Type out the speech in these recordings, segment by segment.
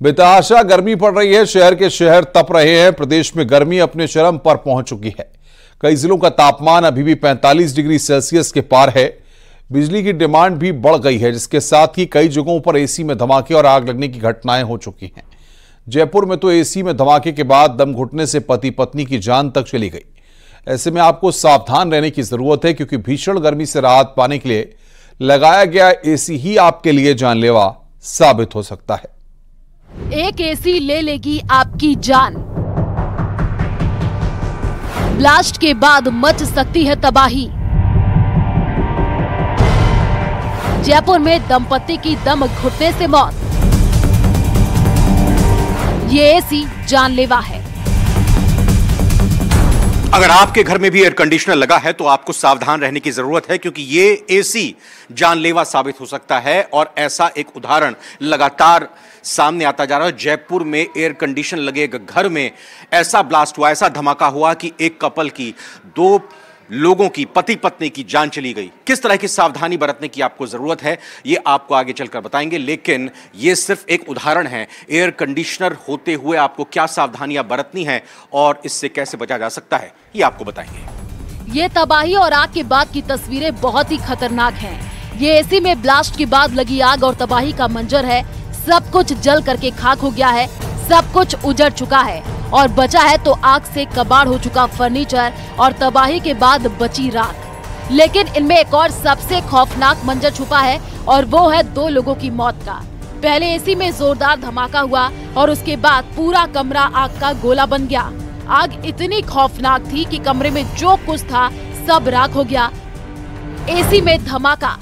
बेतहाशा गर्मी पड़ रही है। शहर के शहर तप रहे हैं। प्रदेश में गर्मी अपने चरम पर पहुंच चुकी है। कई जिलों का तापमान अभी भी 45 डिग्री सेल्सियस के पार है। बिजली की डिमांड भी बढ़ गई है, जिसके साथ ही कई जगहों पर एसी में धमाके और आग लगने की घटनाएं हो चुकी हैं। जयपुर में तो एसी में धमाके के बाद दम घुटने से पति पत्नी की जान तक चली गई। ऐसे में आपको सावधान रहने की जरूरत है, क्योंकि भीषण गर्मी से राहत पाने के लिए लगाया गया एसी ही आपके लिए जानलेवा साबित हो सकता है। एक एसी ले लेगी आपकी जान। ब्लास्ट के बाद मच सकती है तबाही। जयपुर में दंपति की दम घुटने से मौत। ये एसी जानलेवा है। अगर आपके घर में भी एयर कंडीशनर लगा है तो आपको सावधान रहने की जरूरत है, क्योंकि ये एसी जानलेवा साबित हो सकता है। और ऐसा एक उदाहरण लगातार सामने आता जा रहा है। जयपुर में एयर कंडीशन लगे घर में ऐसा ब्लास्ट हुआ, ऐसा धमाका हुआ कि एक कपल की, दो लोगों की, पति पत्नी की जान चली गई। किस तरह की सावधानी बरतने की आपको जरूरत है, ये आपको आगे चलकर बताएंगे, लेकिन ये सिर्फ एक उदाहरण है। एयर कंडीशनर होते हुए आपको क्या सावधानियां बरतनी है और इससे कैसे बचा जा सकता है, ये आपको बताएंगे। ये तबाही और आग के बाद की तस्वीरें बहुत ही खतरनाक हैं। ये एसी में ब्लास्ट के बाद लगी आग और तबाही का मंजर है। सब कुछ जल करके खाक हो गया है। सब कुछ उजड़ चुका है और बचा है तो आग से कबाड़ हो चुका फर्नीचर और तबाही के बाद बची राख। लेकिन इनमें एक और सबसे खौफनाक मंजर छुपा है और वो है 2 लोगों की मौत का। पहले एसी में जोरदार धमाका हुआ और उसके बाद पूरा कमरा आग का गोला बन गया। आग इतनी खौफनाक थी कि कमरे में जो कुछ था सब राख हो गया। एसी में धमाका,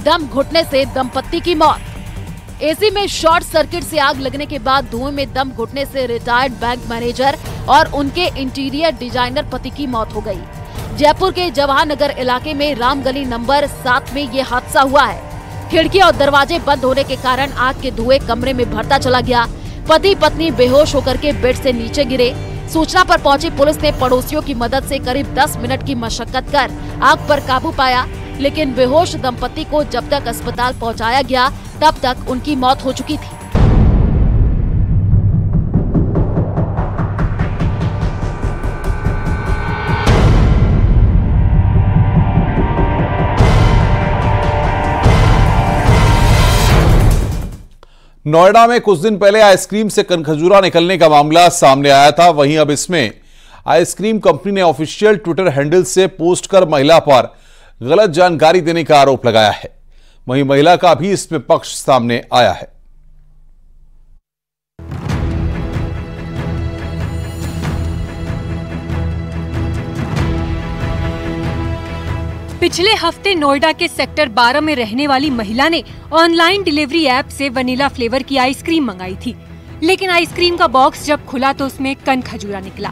दम घुटने से दंपत्ति की मौत। एसी में शॉर्ट सर्किट से आग लगने के बाद धुएं में दम घुटने से रिटायर्ड बैंक मैनेजर और उनके इंटीरियर डिजाइनर पति की मौत हो गई। जयपुर के जवाहर नगर इलाके में रामगली नंबर 7 में ये हादसा हुआ है। खिड़की और दरवाजे बंद होने के कारण आग के धुएं कमरे में भरता चला गया। पति पत्नी बेहोश होकर के बेड से नीचे गिरे। सूचना पर पहुंची पुलिस ने पड़ोसियों की मदद से करीब 10 मिनट की मशक्कत कर आग पर काबू पाया, लेकिन बेहोश दंपति को जब तक अस्पताल पहुंचाया गया तब तक उनकी मौत हो चुकी थी। नोएडा में कुछ दिन पहले आइसक्रीम से कनखजूरा निकलने का मामला सामने आया था। वहीं अब इसमें आइसक्रीम कंपनी ने ऑफिशियल ट्विटर हैंडल से पोस्ट कर महिला पर गलत जानकारी देने का आरोप लगाया है। वहीं महिला का भी इसमें पक्ष सामने आया है। पिछले हफ्ते नोएडा के सेक्टर 12 में रहने वाली महिला ने ऑनलाइन डिलीवरी ऐप से वनीला फ्लेवर की आइसक्रीम मंगाई थी, लेकिन आइसक्रीम का बॉक्स जब खुला तो उसमें कनखजूरा निकला।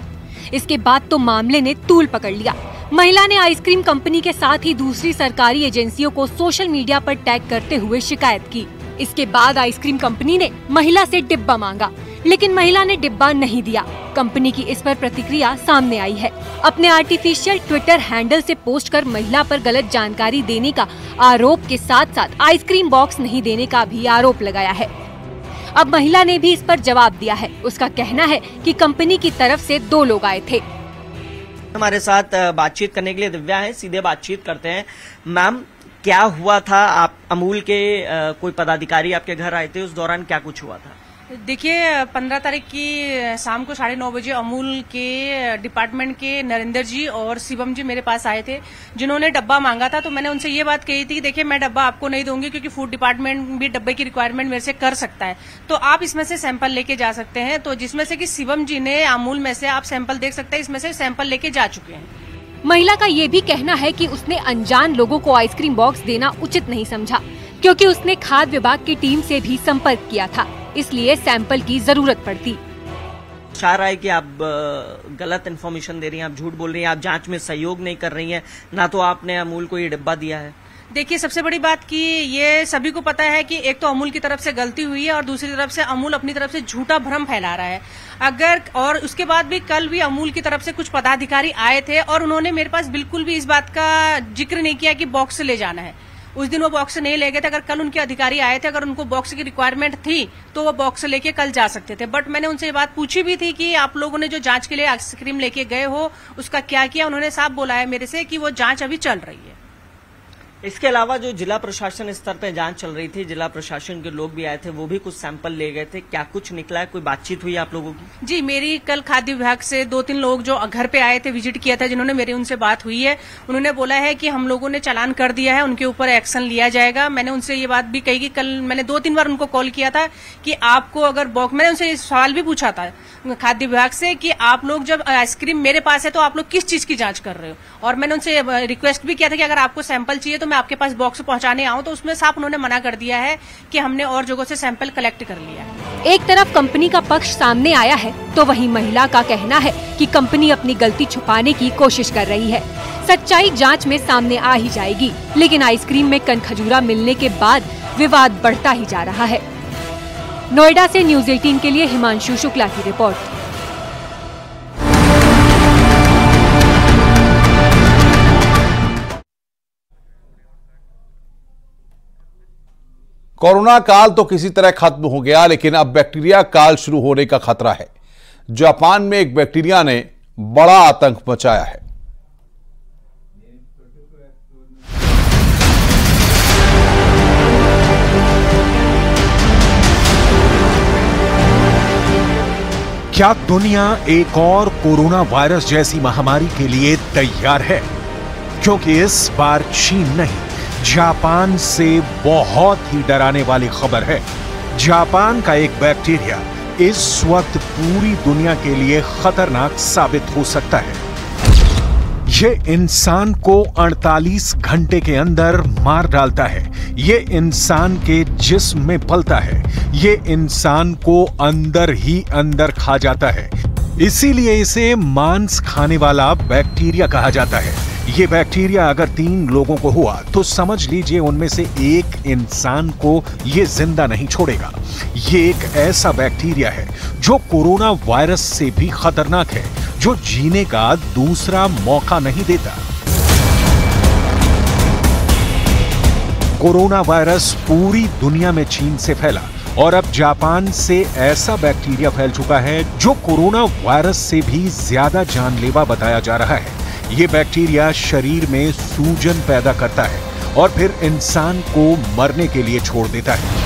इसके बाद तो मामले ने तूल पकड़ लिया। महिला ने आइसक्रीम कंपनी के साथ ही दूसरी सरकारी एजेंसियों को सोशल मीडिया पर टैग करते हुए शिकायत की। इसके बाद आइसक्रीम कंपनी ने महिला से डिब्बा मांगा, लेकिन महिला ने डिब्बा नहीं दिया। कंपनी की इस पर प्रतिक्रिया सामने आई है। अपने आर्टिफिशियल ट्विटर हैंडल से पोस्ट कर महिला पर गलत जानकारी देने का आरोप के साथ साथ आइसक्रीम बॉक्स नहीं देने का भी आरोप लगाया है। अब महिला ने भी इस पर जवाब दिया है। उसका कहना है कि कंपनी की तरफ से 2 लोग आए थे। हमारे साथ बातचीत करने के लिए दिव्या है, सीधे बातचीत करते हैं। मैम, क्या हुआ था? आप अमूल के कोई पदाधिकारी आपके घर आए थे, उस दौरान क्या कुछ हुआ था? देखिए, 15 तारीख की शाम को 9:30 बजे अमूल के डिपार्टमेंट के नरेंद्र जी और शिवम जी मेरे पास आए थे, जिन्होंने डब्बा मांगा था। तो मैंने उनसे ये बात कही थी कि देखिए, मैं डब्बा आपको नहीं दूंगी, क्योंकि फूड डिपार्टमेंट भी डब्बे की रिक्वायरमेंट मेरे से कर सकता है, तो आप इसमें से सैंपल लेके जा सकते हैं। तो जिसमें से कि शिवम जी ने अमूल में से, आप सैंपल देख सकते हैं, इसमें से सैंपल लेके जा चुके हैं। महिला का ये भी कहना है कि उसने अनजान लोगों को आइसक्रीम बॉक्स देना उचित नहीं समझा, क्योंकि उसने खाद्य विभाग की टीम से भी संपर्क किया था, इसलिए सैंपल की जरूरत पड़ती। चाह रहा है कि आप गलत इन्फॉर्मेशन दे रही हैं, आप झूठ बोल रही हैं, आप जांच में सहयोग नहीं कर रही हैं, ना तो आपने अमूल को ये डिब्बा दिया है। देखिए, सबसे बड़ी बात कि ये सभी को पता है कि एक तो अमूल की तरफ से गलती हुई है और दूसरी तरफ से अमूल अपनी तरफ से झूठा भ्रम फैला रहा है। अगर और उसके बाद भी कल भी अमूल की तरफ से कुछ पदाधिकारी आए थे और उन्होंने मेरे पास बिल्कुल भी इस बात का जिक्र नहीं किया कि बॉक्स ले जाना है। उस दिन वो बॉक्स नहीं ले गए थे। अगर कल उनके अधिकारी आए थे, अगर उनको बॉक्स की रिक्वायरमेंट थी तो वो बॉक्स लेके कल जा सकते थे। बट मैंने उनसे ये बात पूछी भी थी कि आप लोगों ने जो जांच के लिए आइसक्रीम लेके गए हो उसका क्या किया। उन्होंने साफ बोला है मेरे से कि वो जांच अभी चल रही है। इसके अलावा जो जिला प्रशासन स्तर पे जांच चल रही थी, जिला प्रशासन के लोग भी आए थे, वो भी कुछ सैंपल ले गए थे, क्या कुछ निकला है? कोई बातचीत हुई आप लोगों की? जी, मेरी कल खाद्य विभाग से 2-3 लोग जो घर पे आए थे, विजिट किया था, जिन्होंने मेरी उनसे बात हुई है, उन्होंने बोला है कि हम लोगों ने चालान कर दिया है, उनके ऊपर एक्शन लिया जाएगा। मैंने उनसे ये बात भी कही कि कल मैंने 2-3 बार उनको कॉल किया था कि आपको अगर बॉक्स, मैंने उनसे सवाल भी पूछा था खाद्य विभाग से कि आप लोग जब आइसक्रीम मेरे पास है तो आप लोग किस चीज की जांच कर रहे हो, और मैंने उनसे रिक्वेस्ट भी किया था कि अगर आपको सैंपल चाहिए तो मैं आपके पास बॉक्स पहुंचाने आऊं, तो उसमें साफ उन्होंने मना कर दिया है कि हमने और जगहों से सैंपल कलेक्ट कर लिया है। एक तरफ कंपनी का पक्ष सामने आया है तो वहीं महिला का कहना है कि कंपनी अपनी गलती छुपाने की कोशिश कर रही है। सच्चाई जांच में सामने आ ही जाएगी, लेकिन आइसक्रीम में कनखजूरा मिलने के बाद विवाद बढ़ता ही जा रहा है। नोएडा से न्यूज़ 18 के लिए हिमांशु शुक्ला की रिपोर्ट। कोरोना काल तो किसी तरह खत्म हो गया, लेकिन अब बैक्टीरिया काल शुरू होने का खतरा है। जापान में एक बैक्टीरिया ने बड़ा आतंक मचाया है। क्या दुनिया एक और कोरोना वायरस जैसी महामारी के लिए तैयार है? क्योंकि इस बार चीन नहीं, जापान से बहुत ही डराने वाली खबर है। जापान का एक बैक्टीरिया इस वक्त पूरी दुनिया के लिए खतरनाक साबित हो सकता है। ये इंसान को 48 घंटे के अंदर मार डालता है। ये इंसान के जिस्म में पलता है। ये इंसान को अंदर ही अंदर खा जाता है। इसीलिए इसे मांस खाने वाला बैक्टीरिया कहा जाता है। ये बैक्टीरिया अगर 3 लोगों को हुआ तो समझ लीजिए उनमें से एक इंसान को ये जिंदा नहीं छोड़ेगा। ये एक ऐसा बैक्टीरिया है जो कोरोना वायरस से भी खतरनाक है, जो जीने का दूसरा मौका नहीं देता। कोरोना वायरस पूरी दुनिया में चीन से फैला और अब जापान से ऐसा बैक्टीरिया फैल चुका है जो कोरोना वायरस से भी ज्यादा जानलेवा बताया जा रहा है। ये बैक्टीरिया शरीर में सूजन पैदा करता है और फिर इंसान को मरने के लिए छोड़ देता है।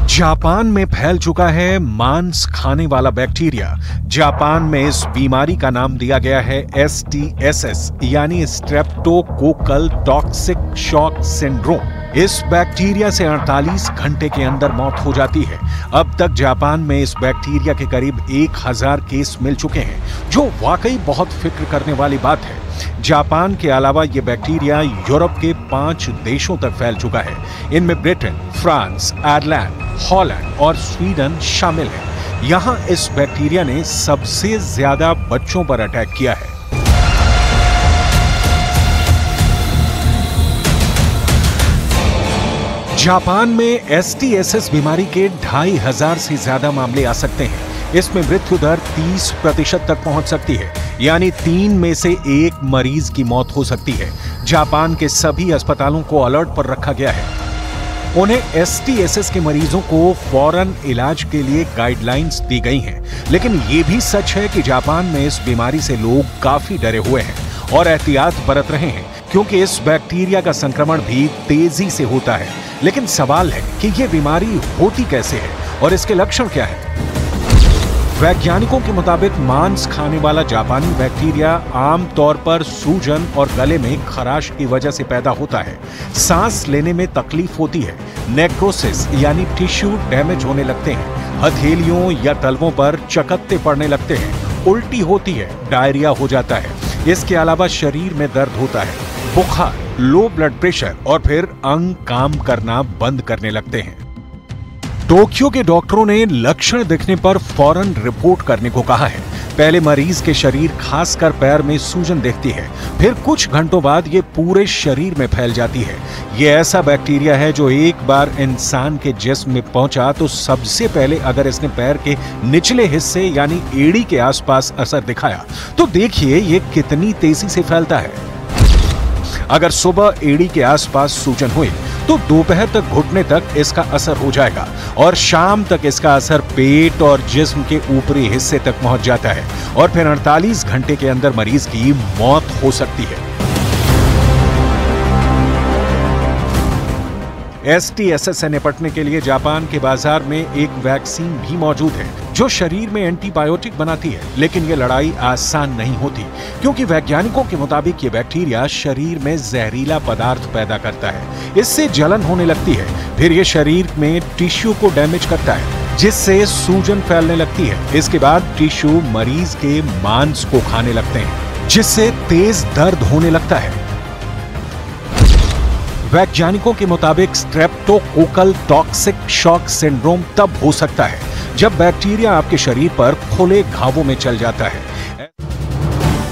जापान में फैल चुका है मांस खाने वाला बैक्टीरिया। जापान में इस बीमारी का नाम दिया गया है STSS यानी स्ट्रेप्टोकोकल टॉक्सिक शॉक सिंड्रोम। इस बैक्टीरिया से 48 घंटे के अंदर मौत हो जाती है। अब तक जापान में इस बैक्टीरिया के करीब 1000 केस मिल चुके हैं, जो वाकई बहुत फिक्र करने वाली बात है। जापान के अलावा यह बैक्टीरिया यूरोप के 5 देशों तक फैल चुका है। इनमें ब्रिटेन, फ्रांस, आयरलैंड, हॉलैंड और स्वीडन शामिल है। यहां इस बैक्टीरिया ने सबसे ज्यादा बच्चों पर अटैक किया है। जापान में STSS बीमारी के 2500 से ज्यादा मामले आ सकते हैं। इसमें मृत्यु दर 30% तक पहुंच सकती है, यानी 3 में से 1 मरीज की मौत हो सकती है। जापान के सभी अस्पतालों को अलर्ट पर रखा गया है। उन्हें STSS के मरीजों को फौरन इलाज के लिए गाइडलाइंस दी गई हैं। लेकिन ये भी सच है कि जापान में इस बीमारी से लोग काफी डरे हुए हैं और एहतियात बरत रहे हैं, क्योंकि इस बैक्टीरिया का संक्रमण भी तेजी से होता है। लेकिन सवाल है कि यह बीमारी होती कैसे है और इसके लक्षण क्या है? वैज्ञानिकों के मुताबिक मांस खाने वाला जापानी बैक्टीरिया आमतौर पर सूजन और गले में खराश की वजह से पैदा होता है। सांस लेने में तकलीफ होती है। नेक्रोसिस यानी टिश्यू डैमेज होने लगते हैं। हथेलियों या तलवों पर चकत्ते पड़ने लगते हैं। उल्टी होती है, डायरिया हो जाता है। इसके अलावा शरीर में दर्द होता है, बुखार, लो ब्लड प्रेशर और फिर अंग काम करना बंद करने लगते हैं। टोक्यो के डॉक्टरों ने लक्षण दिखने पर फौरन रिपोर्ट करने को कहा है। पहले मरीज के शरीर, खासकर पैर में सूजन दिखती है, फिर कुछ घंटों बाद ये पूरे शरीर में फैल जाती है। ये ऐसा बैक्टीरिया है जो एक बार इंसान के जिस्म में पहुंचा तो सबसे पहले अगर इसने पैर के निचले हिस्से यानी एड़ी के आसपास असर दिखाया तो देखिए ये कितनी तेजी से फैलता है। अगर सुबह एड़ी के आसपास सूजन हुई तो दोपहर तक घुटने तक इसका असर हो जाएगा और शाम तक इसका असर पेट और जिस्म के ऊपरी हिस्से तक पहुंच जाता है और फिर 48 घंटे के अंदर मरीज की मौत हो सकती है। STSS से निपटने के लिए जापान के बाजार में एक वैक्सीन भी मौजूद है जो शरीर में एंटीबायोटिक बनाती है, लेकिन ये लड़ाई आसान नहीं होती क्योंकि वैज्ञानिकों के मुताबिक ये बैक्टीरिया शरीर में जहरीला पदार्थ पैदा करता है। इससे जलन होने लगती है, फिर ये शरीर में टिश्यू को डैमेज करता है जिससे सूजन फैलने लगती है। इसके बाद टिश्यू मरीज के मांस को खाने लगते हैं जिससे तेज दर्द होने लगता है। वैज्ञानिकों के मुताबिक स्ट्रेप्टोकोकल टॉक्सिक शॉक सिंड्रोम तब हो सकता है जब बैक्टीरिया आपके शरीर पर खुले घावों में चल जाता है।